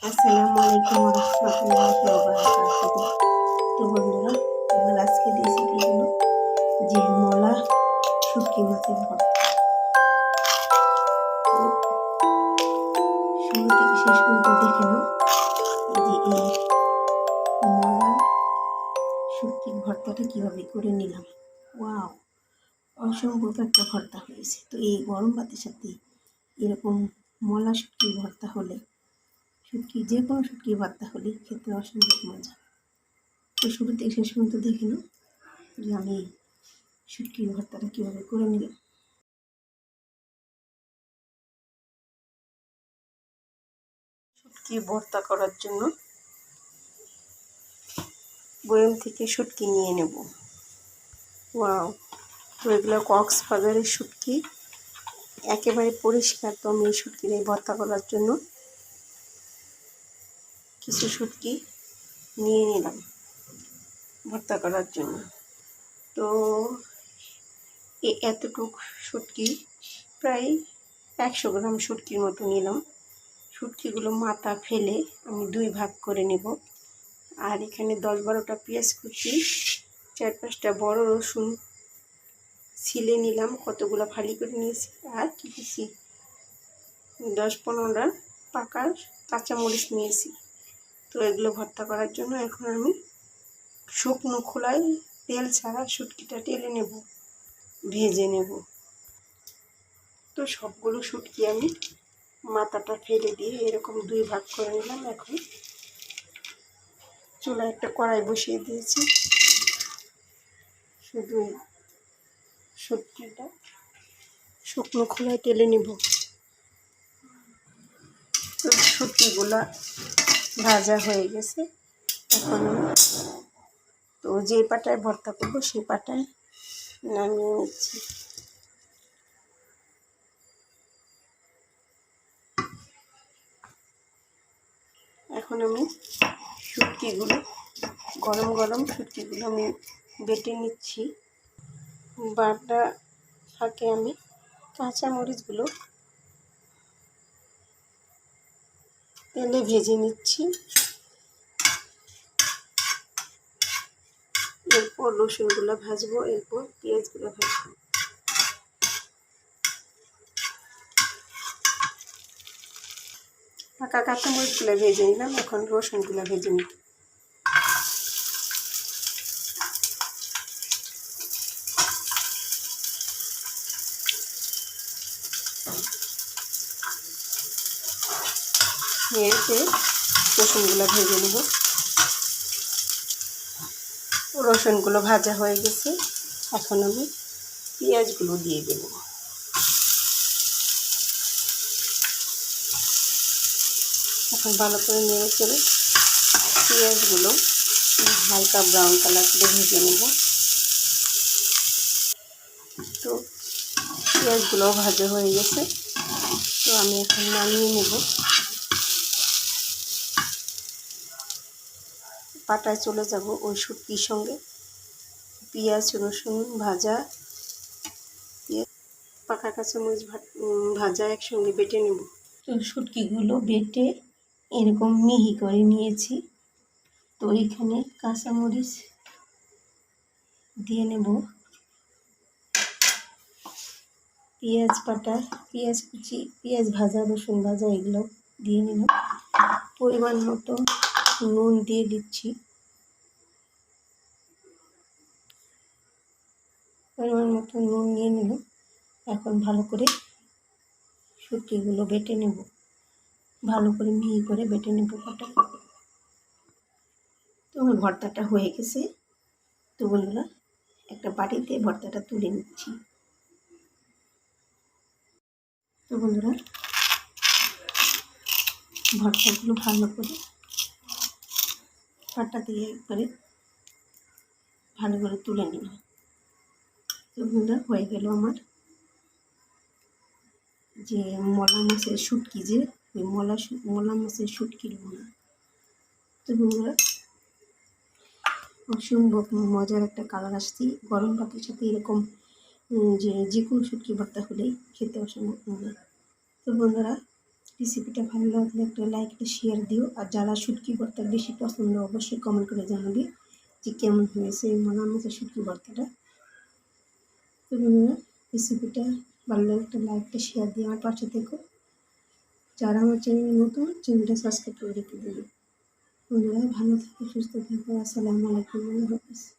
আসসালামু আলাইকুম রহমতুল্লাহি ওয়া বারাকাতুহু। তো বন্ধুরা, আমার আজকে রেসিপি হলো যে মলা শুটকি মাছের ভর্তা। তো শুরু থেকে শেষ পর্যন্ত দেখে নাও যে এই মলা শুটকির ভর্তাটা কীভাবে করে নিলাম। ওয়াও, অসম্ভব একটা ভর্তা হয়েছে। তো এই গরম ভাতের সাথে এরকম মলা শুটকির ভর্তা হলে, যে কোনো শুটকির ভর্তা হলে খেতে অসম্ভব মজা। তো শুরু থেকে শেষ পর্যন্ত দেখে নাও যে আমি শুটকির ভর্তাটা কীভাবে করে নিলাম। শুটকি ভর্তা করার জন্য বয়ম থেকে শুটকি নিয়ে নেব। ওয়াও, তো এগুলো কক্সবাজারের শুটকি, একেবারে পরিষ্কার। তো আমি এই শুটকির এই ভর্তা করার জন্য কিছু শুটকি নিয়ে নিলাম ভর্তা করার জন্য। তো এতটুক শুটকি, প্রায় 100 গ্রাম শুটকির মতো নিলাম। শুটকিগুলো মাথা ফেলে আমি 2 ভাগ করে নেব। আর এখানে 10-12টা পেঁয়াজ কুচি, 4-5টা বড় রসুন ছিলে নিলাম, কতগুলো ফালি করে নিয়েছি। আর কিছু 10-15টা পাকা কাঁচামরিচ নিয়েছি। তো এগুলো ভর্তা করার জন্য এখন আমি শুকনো খোলায় তেল ছাড়া শুটকিটা টেলে নেব, ভেজে নেব। তো সবগুলো শুটকি আমি মাথাটা ফেলে দিয়ে এরকম 2 ভাগ করে নিলাম। এখন চুলায় একটা কড়াই বসিয়ে দিয়েছি। শুধু শুটকিটা শুকনো খোলায় টেলে নেব। তো শুটকিগুলা ভাজা হয়ে গেছে। এখন তো যে পাটায় ভর্তা করবো সেই পাটায় নামিয়ে নিচ্ছি। এখন আমি শুটকিগুলো গরম গরম শুটকিগুলো আমি বেটে নিচ্ছি। বাটা ফাঁকে আমি কাঁচামরিচগুলো তেলে ভেজে নিচ্ছি। এরপর রসুনগুলো ভাজবো, এরপর পেঁয়াজগুলো ভাজবো। পাকা কাঁচামরিচগুলো ভেজে নিলাম, এখন রসুনগুলো ভেজে নিই। নেড়ে রসুনগুলো ভেজে নেব। রসুনগুলো ভাজা হয়ে গেছে, এখন আমি পেঁয়াজগুলো দিয়ে দেব। এখন ভালো করে নেড়ে চেড়ে পেঁয়াজগুলো হালকা ব্রাউন কালার করে ভেজে নেব। তো পেঁয়াজগুলো ভাজা হয়ে গেছে, তো আমি এখন নামিয়ে নেব। পাটায় চলে যাব ওই শুটকির সঙ্গে। পেঁয়াজ রসুন ভাজা, পাকা কাঁচামরিচ ভাজা একসঙ্গে বেটে নেব। তো শুটকিগুলো বেটে এরকম মিহি করে নিয়েছি। তো এখানে কাঁচামরিচ দিয়ে নেব, পেঁয়াজ বাটা, পেঁয়াজ কুচি, পেঁয়াজ ভাজা, রসুন ভাজা এগুলো দিয়ে নিলাম। পরিমাণ মতো নুন দিয়ে দিচ্ছি। পরিমাণ মতো নুন নিয়ে নিলাম। এখন ভালো করে শুটকিগুলো বেটে নেব, ভালো করে মিহি করে বেটে নেব পাটা। তো আমার ভর্তাটা হয়ে গেছে। তো বন্ধুরা, একটা বাটিতে ভর্তাটা তুলে নিচ্ছি। তো বন্ধুরা, ভর্তাগুলো ভালো করে পাটা দিয়ে একবারে ভালো করে তুলে নিলাম। তো বন্ধুরা, হয়ে গেল আমার যে মলা মাছের শুটকি, যে ওই মলা মাছের শুটকির ভুনা। তো বন্ধুরা, অসম্ভব মজার একটা কালার আসছে। গরম ভাতের সাথে এরকম যে কোনো শুটকি ভর্তা হলেই খেতে অসম্ভব মজা। তো বন্ধুরা, রেসিপিটা ভালো লাগলে একটা লাইক একটা শেয়ার দিও। আর যারা শুটকি ভর্তা বেশি পছন্দ অবশ্যই কমেন্ট করে জানাবে যে কেমন হয়েছে এই মনের মতো শুটকি ভর্তাটা। তো বন্ধুরা, রেসিপিটা ভালো লাগলে একটা লাইক একটা শেয়ার দিয়ে আমার পাশে থেকো। যারা আমার চ্যানেলে নতুন, চ্যানেলটা সাবস্ক্রাইব করে রেখে দেবে। বন্ধুরা ভালো থাকো, সুস্থ থাকো। আসসালামু আলাইকুম, আল্লাহ হাফেজ।